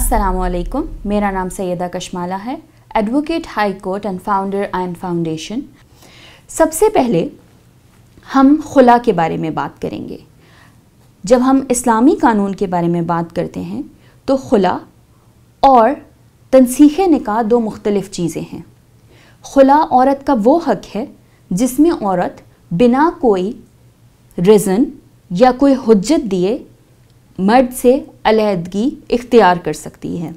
अस्सलाम वालेकुम, मेरा नाम सैयदा कशमाला है, advocate high court and founder ion foundation. सबसे पहले हम खुला के बारे में बात करेंगे। जब हम इस्लामी कानून के बारे में बात करते हैं तो खुला और तनसीख़ निकाह दो मुख्तलिफ़ चीज़ें हैं। खुला औरत का वो हक़ है जिसमें औरत बिना कोई रीज़न या कोई हुज्जत दिए मर्द से अलहदगी इख्तियार कर सकती है।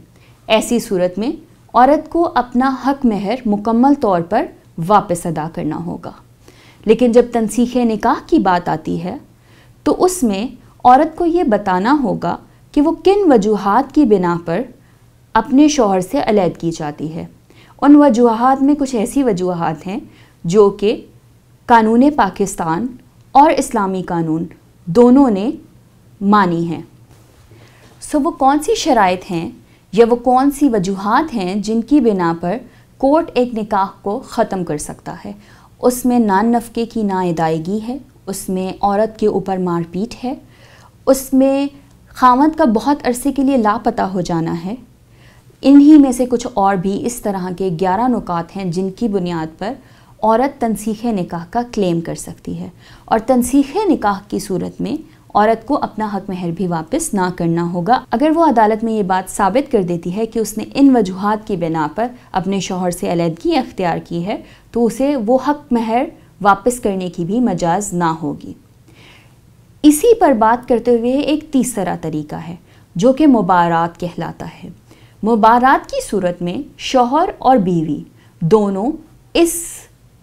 ऐसी सूरत में औरत को अपना हक महर मुकम्मल तौर पर वापस अदा करना होगा। लेकिन जब तनसीख़ निकाह की बात आती है तो उसमें औरत को ये बताना होगा कि वो किन वजूहात की बिना पर अपने शौहर से अलहदगी चाहती है। उन वजूहात में कुछ ऐसी वजूहात हैं जो कि कानून पाकिस्तान और इस्लामी कानून दोनों ने मानी हैं। वो कौन सी शराइत हैं या वो कौन सी वजूहात हैं जिनकी बिना पर कोर्ट एक निकाह को ख़त्म कर सकता है। उसमें नान नफ़के की ना अदायगी है, उसमें औरत के ऊपर मारपीट है, उसमें ख़ावंद का बहुत अरसे के लिए लापता हो जाना है। इन्हीं में से कुछ और भी इस तरह के 11 नुकात हैं जिनकी बुनियाद पर औरत तनसीख़ निकाह का क्लेम कर सकती है। और तनसीख़ निकाह की सूरत में औरत को अपना हक महर भी वापस ना करना होगा। अगर वो अदालत में ये बात साबित कर देती है कि उसने इन वजूहात की बिना पर अपने शौहर से अलहदगी अख्तियार की है तो उसे वो हक महर वापस करने की भी मजाज ना होगी। इसी पर बात करते हुए एक तीसरा तरीका है जो कि मुबारात कहलाता है। मुबारात की सूरत में शौहर और बीवी दोनों इस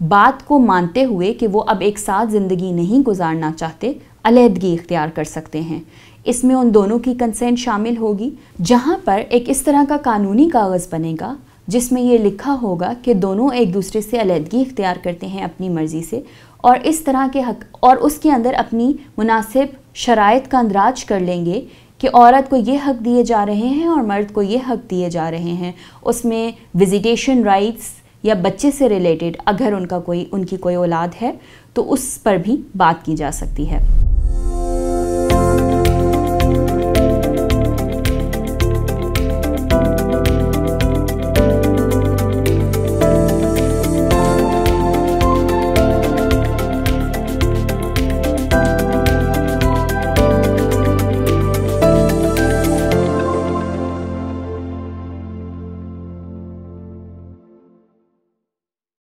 बात को मानते हुए कि वो अब एक साथ ज़िंदगी नहीं गुजारना चाहते, अलहदगी इख्तियार कर सकते हैं। इसमें उन दोनों की कंसेंट शामिल होगी, जहाँ पर एक इस तरह का कानूनी कागज़ बनेगा जिसमें ये लिखा होगा कि दोनों एक दूसरे से अलहदगी इख्तियार करते हैं अपनी मर्ज़ी से, और इस तरह के हक और उसके अंदर अपनी मुनासिब शराइत का अंदराज कर लेंगे कि औरत को ये हक़ दिए जा रहे हैं और मर्द को ये हक़ दिए जा रहे हैं। उसमें विजिटेशन राइट्स या बच्चे से रिलेटेड अगर उनकी कोई औलाद है तो उस पर भी बात की जा सकती है।